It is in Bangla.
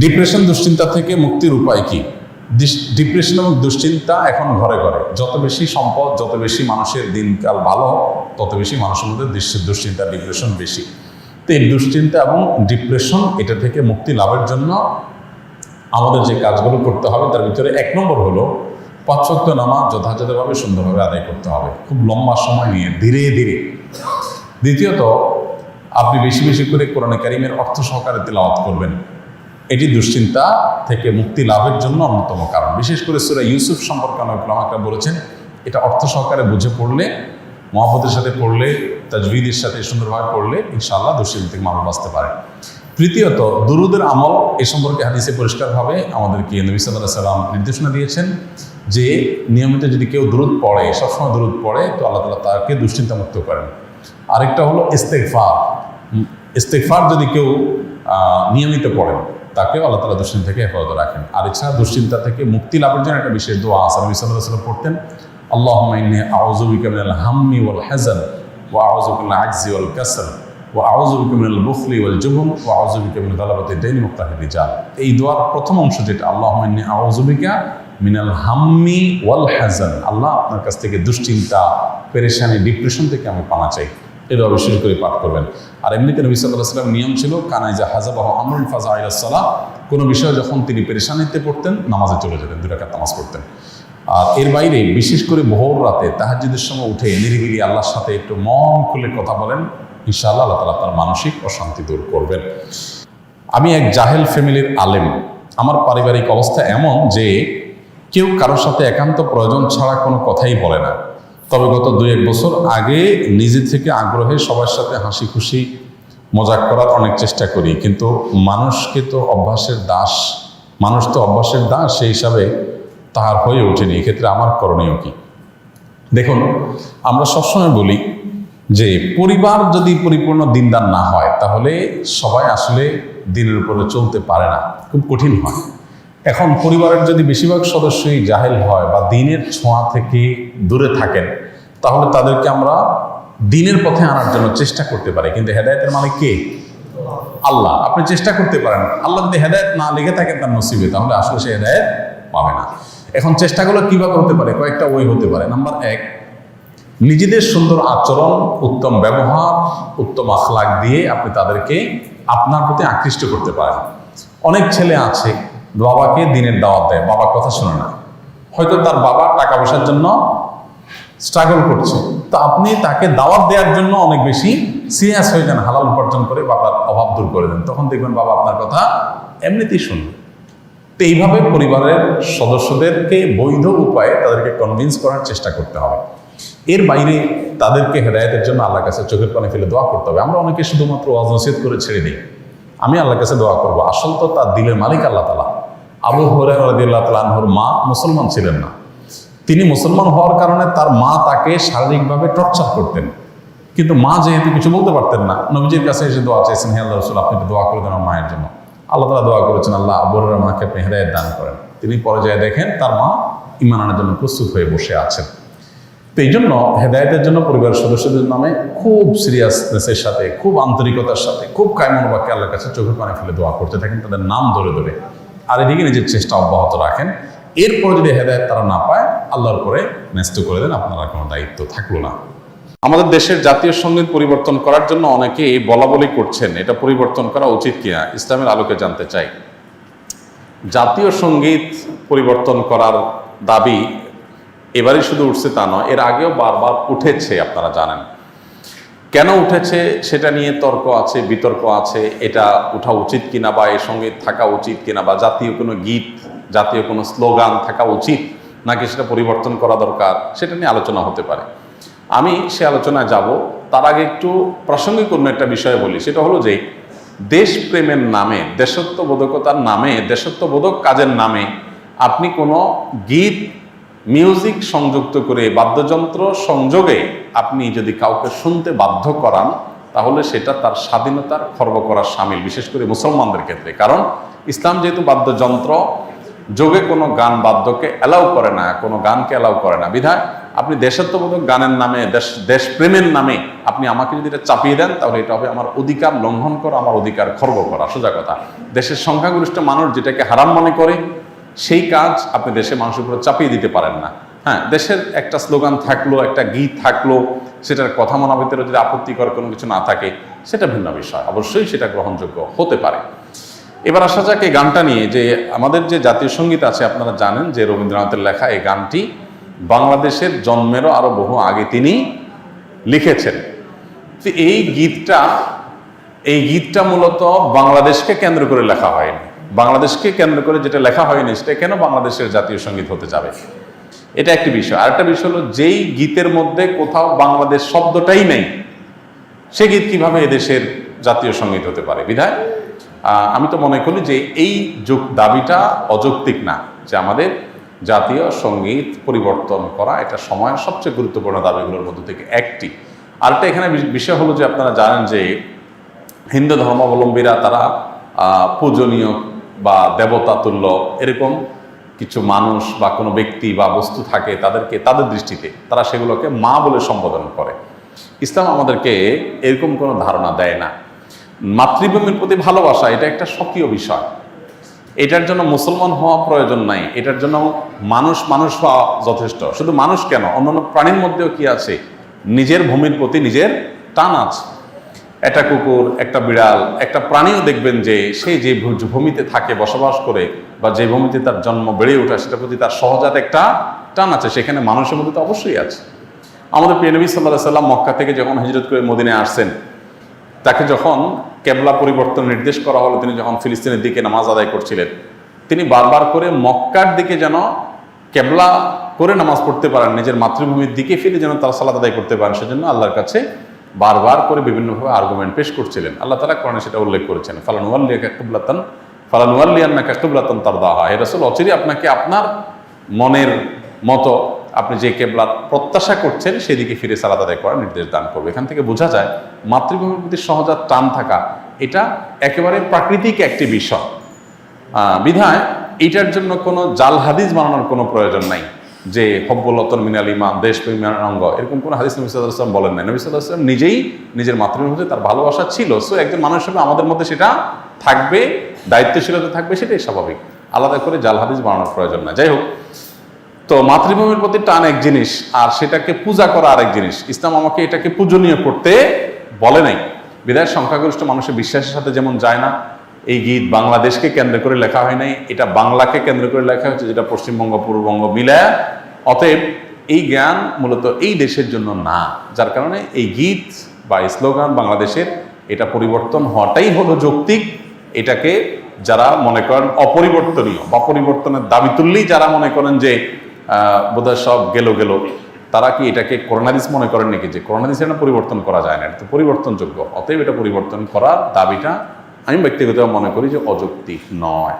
ডিপ্রেশন দুশ্চিন্তা থেকে মুক্তির উপায় কি? ডিপ্রেশন এবং দুশ্চিন্তা এখন ঘরে ঘরে। যত বেশি সম্পদ, যত বেশি মানুষের দিনকাল ভালো, তত বেশি মানুষের মধ্যে দুশ্চিন্তা, ডিপ্রেশন বেশি। তো এই দুশ্চিন্তা এবং ডিপ্রেশন এটা থেকে মুক্তি লাভের জন্য আমাদের যে কাজগুলো করতে হবে তার ভিতরে 1 নম্বর হলো 5 ওয়াক্ত নামাজ যথাযথভাবে সুন্দরভাবে আদায় করতে হবে, খুব লম্বা সময় নিয়ে, ধীরে ধীরে। দ্বিতীয়ত, আপনি বেশি বেশি করে কোরআনে কারিমের অর্থ সহকারে তিলাওয়াত করবেন। এটি দুশ্চিন্তা থেকে মুক্তি লাভের জন্য অন্যতম কারণ। বিশেষ করে সূরা ইউসুফ সম্পর্কে অনেক উলামারা বলেছেন, এটা অর্থ সহকারে বুঝে পড়লে, মহব্বতের সাথে পড়লে, তাজবিদের সাথে সুন্দরভাবে পড়লে ইনশাআল্লাহ দুশ্চিন্তা থেকে মানুষ বাঁচতে পারে। তৃতীয়ত, দুরুদের আমল এ সম্পর্কে হাদিসে পরিষ্কারভাবে আমাদেরকে নবী সাল্লাল্লাহু আলাইহি ওয়াসাল্লাম নির্দেশনা দিয়েছেন যে নিয়মিত যদি কেউ দুরুদ পড়ে, সবসময় দুরুদ পড়ে, তো আল্লাহ তাআলা তাকে দুশ্চিন্তা মুক্ত করেন। আরেকটা হলো ইস্তেগফার। ইস্তেগফার যদি কেউ নিয়মিত পড়েন, তাকেও আল্লাহ তাআলা দুশ্চিন্তা থেকে হেফাজত রাখেন। আর এছাড়া দুশ্চিন্তা থেকে মুক্তি লাভের জন্য একটা বিশেষ দোয়া আছে, নবী সাল্লাল্লাহু আলাইহি ওয়াসাল্লাম পড়তেন, আল্লাহুম্মা ইন্নী আউযু বিকা মিনাল হাম্মি ওয়াল হাযান ওয়া আউযু বিকা মিনাল আজজি ওয়াল কাসল ওয়া আউযু বিকা মিনাল বুখলি ওয়াল জুবন ওয়া আউযু বিকা মিন গালাবাতিদ দাইনি ওয়া কাহরির রিজাল। এই দোয়ার প্রথম অংশ যেটা, আল্লাহুম্মা ইন্নী আউযু বিকা মিনাল হাম্মি ওয়াল হাযান, আল্লাহ আপনার কাছ থেকে দুশ্চিন্তা, পেরেশানি, ডিপ্রেশন থেকে আমি পানা চাই, এটা বিশেষ করে পাঠ করবেন। আর এমনিতে নবী সাল্লাল্লাহু আলাইহি ওয়াসাল্লাম নিয়ম ছিল, কানাইজা হাযাবাহু আমরুন ফাযা ইলাস সালাহ, কোনো বিষয়ে যখন তিনি পেরেশানিতে পড়তেন নামাজে চলে যেতেন, 2 রাকাত নামাজ পড়তেন। আর এর বাইরে বিশেষ করে ভোর রাতে তাহাজ্জুদের সময় উঠে নিরিবিলি আল্লাহর সাথে একটু মন খুলে কথা বলেন, ইনশাআল্লাহ আল্লাহ তাআলা আপনার মানসিক অশান্তি দূর করবেন। আমি এক জাহেল ফ্যামিলির আলেম। আমার পারিবারিক অবস্থা এমন যে কেউ কারোর সাথে একান্ত প্রয়োজন ছাড়া কোনো কথাই বলে না। তবে গত 2-1 বছর আগে নিজে থেকে আগ্রহে সবার সাথে হাসি খুশি মজাক করার অনেক চেষ্টা করি, কিন্তু মানুষ তো অভ্যাসের দাস, সেই হিসাবে তাহার হয়ে ওঠেনি। এক্ষেত্রে আমার করণীয় কি? দেখুন, আমরা সবসময় বলি যে পরিবার যদি পরিপূর্ণ দিনদার না হয়, তাহলে সবাই আসলে দিনের উপরে চলতে পারে না, খুব কঠিন হয়। এখন পরিবারের যদি বেশিরভাগ সদস্যই জাহেল হয় বা দিনের ছোঁয়া থেকে দূরে থাকেন, তাহলে তাদেরকে আমরা দিনের পথে আনার জন্য চেষ্টা করতে পারি। কিন্তু হেদায়েতের মালিক কে? আল্লাহ। আপনি চেষ্টা করতে পারেন, আল্লাহ যদি হেদায়েত না লিখে থাকেন তার নসিবে, তাহলে আসলে সে হেদায়েত পাবে না। এখন চেষ্টাগুলো কিভাবে হতে পারে? কয়েকটা ওয়ে হতে পারে। নাম্বার 1, নিজেদের সুন্দর আচরণ, উত্তম ব্যবহার, উত্তম আখলাক দিয়ে আপনি তাদেরকে আপনার প্রতি আকৃষ্ট করতে পারেন। অনেক ছেলে আছে বাবাকে দিনের দাওয়াত দেয়, বাবার কথা শোনে না, হয়তো তার বাবা টাকা পয়সার জন্য স্ট্রাগল করছে, তো আপনি তাকে দাওয়াত দেওয়ার জন্য অনেক বেশি সিরিয়াস হয়ে যান, হালাল উপার্জন করে বাবার অভাব দূর করে দেন, তখন দেখবেন বাবা আপনার কথা এমনিতেই শুনবে। তো এইভাবে পরিবারের সদস্যদেরকে বৈধ উপায়ে তাদেরকে কনভিন্স করার চেষ্টা করতে হবে। এর বাইরে তাদেরকে হেদায়েতের জন্য আল্লাহর কাছে চোখের পানি ফেলে দোয়া করতে হবে। আমরা অনেকে শুধুমাত্র ওয়াজ নসিহত করে ছেড়ে দিই, আমি আল্লাহর কাছে দোয়া করবো। আসল তো তার দিলের মালিক আল্লাহ তাআলা। আবু হুরায়রা রাদিয়াল্লাহু তাআলা আনহুর মা মুসলমান ছিলেন না। তিনি মুসলমান হওয়ার কারণে তার মা তাকে শারীরিকভাবে টর্চার করতেন, কিন্তু মা যেহেতু কিছু বলতে পারতেন না, নবীজির কাছে এসে দোয়া চাইছেন, হে আল্লাহ রাসূল, আপনি একটু দোয়া করে দেন আমার মায়ের জন্য। আল্লাহ তাআলা দোয়া করেছেন, আল্লাহ আবু হুরায়রার মাকে আপনি হেদায়েত দান করেন। তিনি পর্যায়ে দেখেন তার মা ঈমান আনার জন্য প্রস্তুত হয়ে বসে আছেন। তো এই জন্য হেদায়েতের জন্য পরিবারের সদস্যদের নামে খুব সিরিয়াসনেসের সাথে, খুব আন্তরিকতার সাথে, খুব কায়মনোবাক্যে আল্লাহর কাছে চোখের পানি ফেলে দোয়া করতে থাকেন, তাদের নাম ধরে ধরে। আর এদিকে নিজের চেষ্টা অব্যাহত রাখেন। এরপর যদি হেদায়েত তারা না পায়, আল্লাহর পরে ন্যস্ত করে দেন, আপনারা কোনো দায়িত্ব থাকলো না। আমাদের দেশের জাতীয় সঙ্গীত পরিবর্তন করার জন্য অনেকেই বলা বলি করছেন, এটা পরিবর্তন করা উচিত কিনা, ইসলামের আলোকে জানতে চাই। জাতীয় সঙ্গীত পরিবর্তন করার দাবি এবারই শুধু উঠছে তা নয়, এর আগেও বারবার উঠেছে, আপনারা জানেন। কেন উঠেছে সেটা নিয়ে তর্ক আছে, বিতর্ক আছে, এটা উঠা উচিত কিনা বা এই সঙ্গীত থাকা উচিত কিনা, বা জাতীয় কোনো গীত, জাতীয় কোনো স্লোগান থাকা উচিত নাকি সেটা পরিবর্তন করা দরকার, সেটা নিয়ে আলোচনা হতে পারে। আমি সে আলোচনায় যাব, তার আগে একটু প্রাসঙ্গিক অন্য একটা বিষয় বলি। সেটা হলো যে দেশপ্রেমের নামে, দেশত্ববোধকতার নামে, দেশত্ববোধক কাজের নামে আপনি কোনো গীত, মিউজিক সংযুক্ত করে, বাদ্যযন্ত্র সংযোগে আপনি যদি কাউকে শুনতে বাধ্য করান, তাহলে সেটা তার স্বাধীনতার খর্ব করার শামিল, বিশেষ করে মুসলমানদের ক্ষেত্রে। কারণ ইসলাম যেহেতু বাদ্যযন্ত্র যোগে কোনো গান বাদ্যকে অ্যালাউ করে না, কোনো গানকে অ্যালাউ করে না, বিধায় আপনি দেশাত্মবোধক গানের নামে, দেশপ্রেমের নামে আপনি আমাকে যদি এটা চাপিয়ে দেন, তাহলে এটা হবে আমার অধিকার লঙ্ঘন করা, আমার অধিকার খর্ব করা। সোজা কথা, দেশের সংখ্যাগরিষ্ঠ মানুষ যেটাকে হারাম মনে করে, সেই কাজ আপনি দেশের মানুষের উপরে চাপিয়ে দিতে পারেন না। হ্যাঁ, দেশের একটা স্লোগান থাকলো, একটা গীত থাকলো, সেটার কথা মনা ভিতরে যদি আপত্তিকর কোনো কিছু না থাকে, সেটা ভিন্ন বিষয়, অবশ্যই সেটা গ্রহণযোগ্য হতে পারে। এবার আসা যাক এই গানটা নিয়ে, যে আমাদের যে জাতীয় সঙ্গীত আছে, আপনারা জানেন যে রবীন্দ্রনাথের লেখা এই গানটি বাংলাদেশের জন্মেরও আরো বহু আগে তিনি লিখেছেন। তো এই গীতটা মূলত বাংলাদেশকে কেন্দ্র করে লেখা হয়নি। বাংলাদেশকে কেন্দ্র করে যেটা লেখা হয়নি, সেটা কেন বাংলাদেশের জাতীয় সঙ্গীত হতে যাবে? এটা একটি বিষয়। আরেকটা বিষয় হলো, যেই গীতের মধ্যে কোথাও বাংলাদেশ শব্দটাই নেই, সে গীত কিভাবে এদেশের জাতীয় সঙ্গীত হতে পারে? বিধায় আমি তো মনে করি যে এই দাবিটা অযৌক্তিক না, যে আমাদের জাতীয় সঙ্গীত পরিবর্তন করা এটা সময়ের সবচেয়ে গুরুত্বপূর্ণ দাবিগুলোর মধ্যে থেকে একটি। আরেকটা এখানে বিষয় হলো যে, আপনারা জানেন যে হিন্দু ধর্মাবলম্বীরা তারা পূজনীয় বা দেবতা তুল্য এরকম কিছু মানুষ বা কোনো ব্যক্তি বা বস্তু থাকে, তাদেরকে তাদের দৃষ্টিতে তারা সেগুলোকে মা বলে সম্বোধন করে। ইসলাম আমাদেরকে এরকম কোনো ধারণা দেয় না। মাতৃভূমির প্রতি ভালোবাসা এটা একটা স্বকীয় বিষয়, এটার জন্য মুসলমান হওয়া প্রয়োজন নাই, এটার জন্য মানুষ হওয়া যথেষ্ট। শুধু মানুষ কেন, অন্যান্য প্রাণীর মধ্যেও কি আছে? নিজের ভূমির প্রতি নিজের টান আছে। একটা কুকুর, একটা বিড়াল, একটা প্রাণীও দেখবেন যে সে যে ভূমিতে থাকে, বসবাস করে, বা যে ভূমিতে তার জন্ম বেড়ে ওঠা, সেটার প্রতি তার সহজাত একটা টান আছে। সেখানে মানুষের মধ্যে তো অবশ্যই আছে। আমাদের প্রিয় নবী সাল্লাল্লাহু আলাইহি সাল্লাম মক্কা থেকে যখন হিজরত করে মদিনায় আসছেন, তাকে যখন কেবলা পরিবর্তন নির্দেশ করা হলো, তিনি যখন ফিলিস্তিনের দিকে নামাজ আদায় করছিলেন, তিনি বারবার করে মক্কার দিকে যেন কেবলা করে নামাজ পড়তে পারেন, নিজের মাতৃভূমির দিকে ফিরে যেন তারা সালাত আদায় করতে পারেন, সেজন্য আল্লাহর কাছে বারবার করে বিভিন্নভাবে আর্গুমেন্ট পেশ করছিলেন। আল্লাহ তাআলা কোরআনে সেটা উল্লেখ করেছেন, ফালানুওয়াল্লিয়ান্নাকা কিবলাতান তারদাহা। হে রাসূল, অচিরেই আপনাকে আপনার মনের মতো আপনি যে কেবলার প্রত্যাশা করছেন সেদিকে ফিরে সালাত আদায় করার নির্দেশ দান করবে। এখান থেকে বোঝা যায় মাতৃভূমির প্রতি সহজাত টান থাকা এটা একেবারে প্রাকৃতিক একটি বিষয়। বিধায় এটার জন্য কোনো জাল হাদিস বানানোর কোনো প্রয়োজন নাই, যে হব্বুল্লাতন মিনাল ঈমান, দেশপ্রেমের অঙ্গ, এরকম কোনো হাদিস নবী সাল্লাল্লাহু আলাইহি ওয়াসাল্লাম বলেন নাই। নবী সাল্লাল্লাহু আলাইহি ওয়াসাল্লাম নিজেই নিজের মাতৃভূমির মধ্যে তার ভালোবাসা ছিল। সো একজন মানুষ হিসেবে আমাদের মধ্যে সেটা থাকবে, দায়িত্বশীলতা থাকবে, সেটাই স্বাভাবিক। আলাদা করে জাল হাদিস বানানোর প্রয়োজন না। যাই হোক, তো মাতৃভূমির প্রতি টান এক জিনিস, আর সেটাকে পূজা করা আরেক জিনিস। ইসলাম আমাকে এটাকে পূজনীয় করতে বলে নাই। বিধায় সংখ্যাগরিষ্ঠ মানুষের বিশ্বাসের সাথে যেমন যায় না, এই গীত বাংলাদেশকে কেন্দ্র করে লেখা হয় নাই, এটা বাংলাকে কেন্দ্র করে লেখা হচ্ছে, যেটা পশ্চিমবঙ্গ পূর্ববঙ্গ মিলায়। অতএব এই জ্ঞান মূলত এই দেশের জন্য না, যার কারণে এই গীত বা স্লোগান বাংলাদেশের এটা পরিবর্তন হওয়াটাই হলো যৌক্তিক। এটাকে যারা মনে করেন অপরিবর্তনীয় বা পরিবর্তনের দাবি তুললেই যারা মনে করেন যে বোধহয় সব গেল, তারা কি এটাকে কোরআন হাদিস মনে করেন নাকি, যে কোরআন হাদিস এটা পরিবর্তন করা যায় না, এটা তো পরিবর্তনযোগ্য। অতএব এটা পরিবর্তন করার দাবিটা আমি ব্যক্তিগতভাবে মনে করি যে অযৌক্তিক নয়।